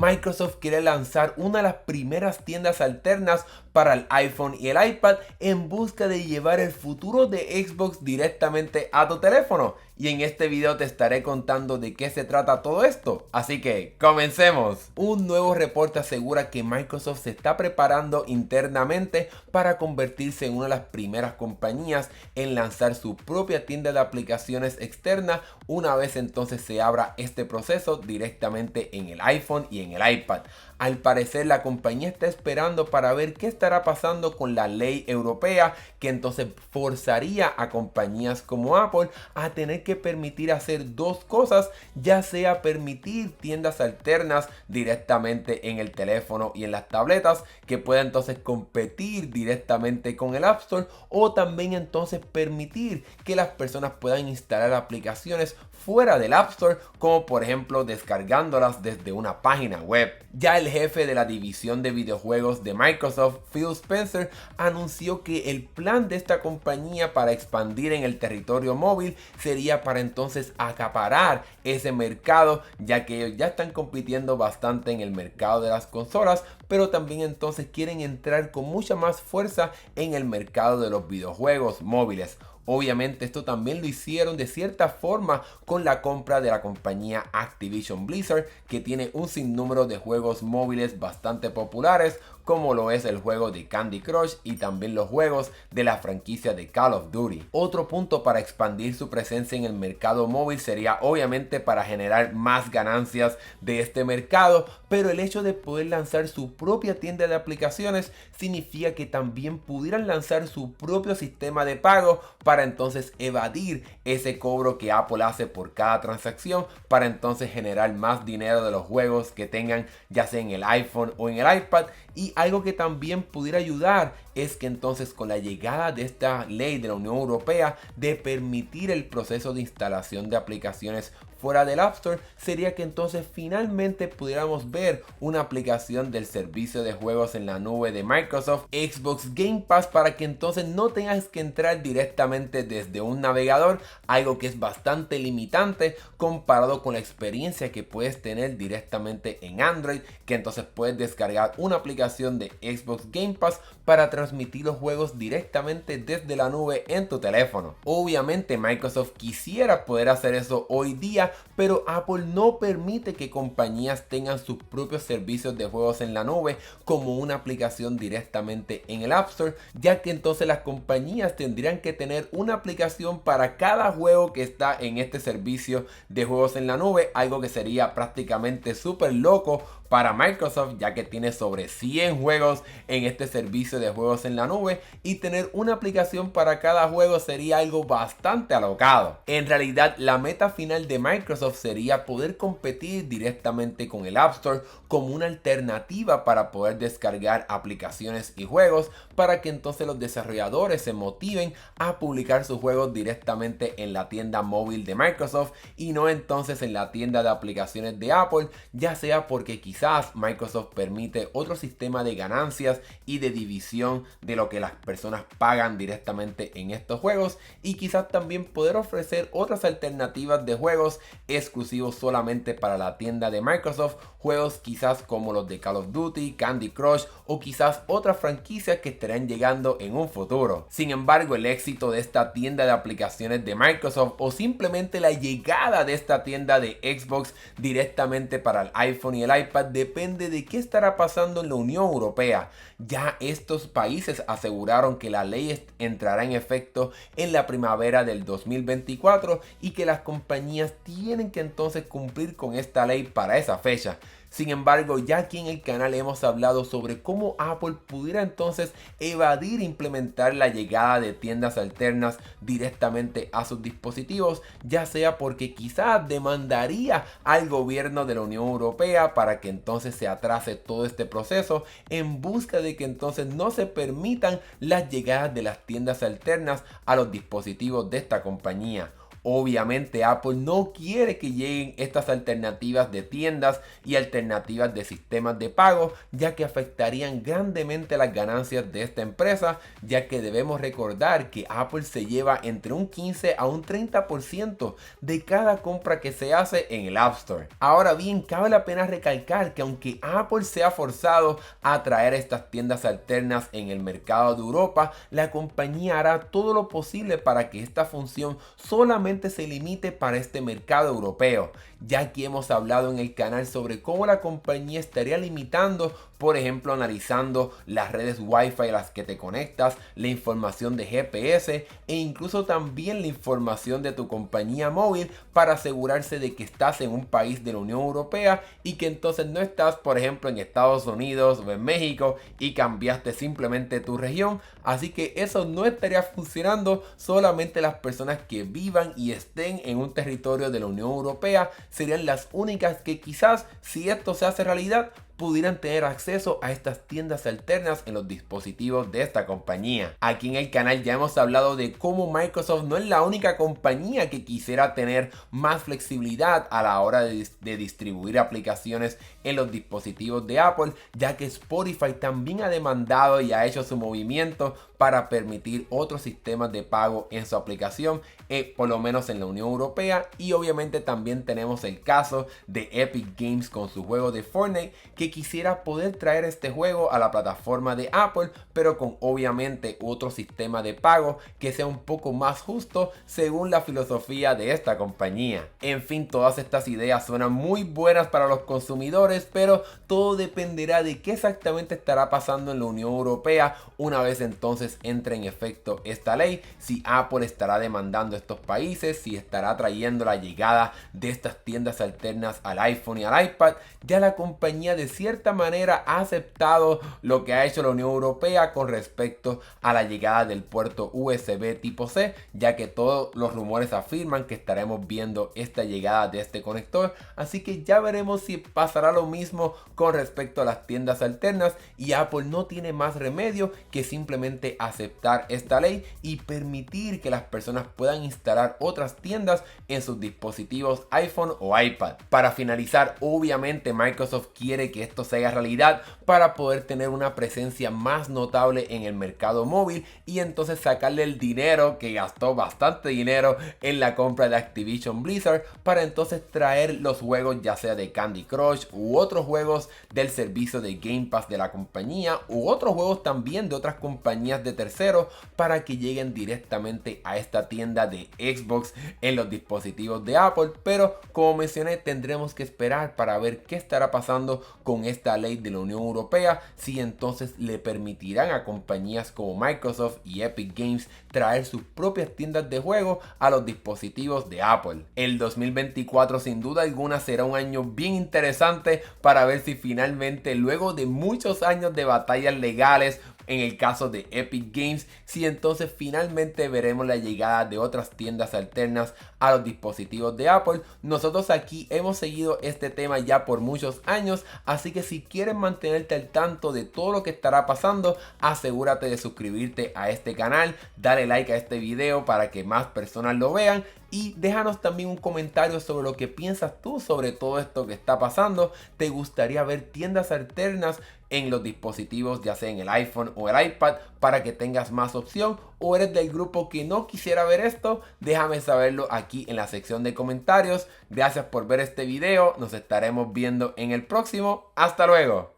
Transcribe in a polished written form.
Microsoft quiere lanzar una de las primeras tiendas alternas para el iPhone y el iPad en busca de llevar el futuro de Xbox directamente a tu teléfono. Y en este video te estaré contando de qué se trata todo esto. Así que comencemos. Un nuevo reporte asegura que Microsoft se está preparando internamente para convertirse en una de las primeras compañías en lanzar su propia tienda de aplicaciones externa una vez entonces se abra este proceso directamente en el iPhone y en el iPad. Al parecer la compañía está esperando para ver qué estará pasando con la ley europea que entonces forzaría a compañías como Apple a tener que permitir hacer dos cosas, ya sea permitir tiendas alternas directamente en el teléfono y en las tabletas que puedan entonces competir directamente con el App Store, o también entonces permitir que las personas puedan instalar aplicaciones fuera del App Store, como por ejemplo descargándolas desde una página web. Ya el jefe de la división de videojuegos de Microsoft, Phil Spencer, anunció que el plan de esta compañía para expandir en el territorio móvil sería para entonces acaparar ese mercado, ya que ellos ya están compitiendo bastante en el mercado de las consolas, pero también entonces quieren entrar con mucha más fuerza en el mercado de los videojuegos móviles. Obviamente esto también lo hicieron de cierta forma con la compra de la compañía Activision Blizzard, que tiene un sinnúmero de juegos móviles bastante populares, como lo es el juego de Candy Crush y también los juegos de la franquicia de Call of Duty. Otro punto para expandir su presencia en el mercado móvil sería obviamente para generar más ganancias de este mercado, pero el hecho de poder lanzar su propia tienda de aplicaciones significa que también pudieran lanzar su propio sistema de pago para entonces evadir ese cobro que Apple hace por cada transacción, para entonces generar más dinero de los juegos que tengan ya sea en el iPhone o en el iPad. Y algo que también pudiera ayudar es que entonces con la llegada de esta ley de la Unión Europea de permitir el proceso de instalación de aplicaciones fuera del App Store, sería que entonces finalmente pudiéramos ver una aplicación del servicio de juegos en la nube de Microsoft, Xbox Game Pass, para que entonces no tengas que entrar directamente desde un navegador, algo que es bastante limitante comparado con la experiencia que puedes tener directamente en Android, que entonces puedes descargar una aplicación de Xbox Game Pass para transmitir los juegos directamente desde la nube en tu teléfono. Obviamente Microsoft quisiera poder hacer eso hoy día, pero Apple no permite que compañías tengan sus propios servicios de juegos en la nube como una aplicación directamente en el App Store, ya que entonces las compañías tendrían que tener una aplicación para cada juego que está en este servicio de juegos en la nube, algo que sería prácticamente súper loco para Microsoft, ya que tiene sobre 100 juegos en este servicio de juegos en la nube, y tener una aplicación para cada juego sería algo bastante alocado. En realidad, la meta final de Microsoft sería poder competir directamente con el App Store como una alternativa para poder descargar aplicaciones y juegos, para que entonces los desarrolladores se motiven a publicar sus juegos directamente en la tienda móvil de Microsoft y no entonces en la tienda de aplicaciones de Apple, ya sea porque quizás Microsoft permite otro sistema de ganancias y de división de lo que las personas pagan directamente en estos juegos, y quizás también poder ofrecer otras alternativas de juegos exclusivos solamente para la tienda de Microsoft, juegos quizás como los de Call of Duty, Candy Crush o quizás otras franquicias que estarán llegando en un futuro. Sin embargo, el éxito de esta tienda de aplicaciones de Microsoft, o simplemente la llegada de esta tienda de Xbox directamente para el iPhone y el iPad, depende de qué estará pasando en la Unión Europea. Ya estos países aseguraron que la ley entrará en efecto en la primavera del 2024 y que las compañías tienen que entonces cumplir con esta ley para esa fecha. Sin embargo, ya aquí en el canal hemos hablado sobre cómo Apple pudiera entonces evadir implementar la llegada de tiendas alternas directamente a sus dispositivos, ya sea porque quizás demandaría al gobierno de la Unión Europea para que entonces se atrase todo este proceso en busca de que entonces no se permitan las llegadas de las tiendas alternas a los dispositivos de esta compañía. Obviamente Apple no quiere que lleguen estas alternativas de tiendas y alternativas de sistemas de pago, ya que afectarían grandemente las ganancias de esta empresa, ya que debemos recordar que Apple se lleva entre un 15 a un 30% de cada compra que se hace en el App Store. Ahora bien, cabe la pena recalcar que aunque Apple sea forzado a traer estas tiendas alternas en el mercado de Europa, la compañía hará todo lo posible para que esta función solamente se limite para este mercado europeo. Ya aquí hemos hablado en el canal sobre cómo la compañía estaría limitando, por ejemplo, analizando las redes Wi-Fi a las que te conectas, la información de GPS e incluso también la información de tu compañía móvil para asegurarse de que estás en un país de la Unión Europea y que entonces no estás, por ejemplo, en Estados Unidos o en México y cambiaste simplemente tu región. Así que eso no estaría funcionando. Solamente las personas que vivan y estén en un territorio de la Unión Europea serían las únicas que quizás, si esto se hace realidad, pudieran tener acceso a estas tiendas alternas en los dispositivos de esta compañía. Aquí en el canal ya hemos hablado de cómo Microsoft no es la única compañía que quisiera tener más flexibilidad a la hora de distribuir aplicaciones en los dispositivos de Apple, ya que Spotify también ha demandado y ha hecho su movimiento para permitir otros sistemas de pago en su aplicación, por lo menos en la Unión Europea. Y obviamente también tenemos el caso de Epic Games con su juego de Fortnite, que quisiera poder traer este juego a la plataforma de Apple, pero con obviamente otro sistema de pago que sea un poco más justo según la filosofía de esta compañía. En fin, todas estas ideas suenan muy buenas para los consumidores, pero todo dependerá de qué exactamente estará pasando en la Unión Europea una vez entonces entre en efecto esta ley. Si Apple estará demandando a estos países, si estará trayendo la llegada de estas tiendas alternas al iPhone y al iPad. Ya la compañía de cierta manera ha aceptado lo que ha hecho la Unión Europea con respecto a la llegada del puerto USB tipo C, ya que todos los rumores afirman que estaremos viendo esta llegada de este conector. Así que ya veremos si pasará lo mismo con respecto a las tiendas alternas, y Apple no tiene más remedio que simplemente aceptar esta ley y permitir que las personas puedan instalar otras tiendas en sus dispositivos iPhone o iPad. Para finalizar, obviamente Microsoft quiere que esto se haga realidad para poder tener una presencia más notable en el mercado móvil y entonces sacarle el dinero que gastó, bastante dinero en la compra de Activision Blizzard, para entonces traer los juegos ya sea de Candy Crush u otros juegos del servicio de Game Pass de la compañía u otros juegos también de otras compañías de terceros para que lleguen directamente a esta tienda de Xbox en los dispositivos de Apple. Pero como mencioné, tendremos que esperar para ver qué estará pasando con esta ley de la Unión Europea, si entonces le permitirán a compañías como Microsoft y Epic Games traer sus propias tiendas de juego a los dispositivos de Apple. El 2024 sin duda alguna será un año bien interesante para ver si finalmente, luego de muchos años de batallas legales en el caso de Epic Games, si entonces finalmente veremos la llegada de otras tiendas alternas a los dispositivos de Apple. Nosotros aquí hemos seguido este tema ya por muchos años, así que si quieres mantenerte al tanto de todo lo que estará pasando, asegúrate de suscribirte a este canal, dale like a este video para que más personas lo vean y déjanos también un comentario sobre lo que piensas tú sobre todo esto que está pasando. ¿Te gustaría ver tiendas alternas en los dispositivos, ya sea en el iPhone o el iPad, para que tengas más opción? ¿O eres del grupo que no quisiera ver esto? Déjame saberlo aquí en la sección de comentarios. Gracias por ver este video, nos estaremos viendo en el próximo. Hasta luego.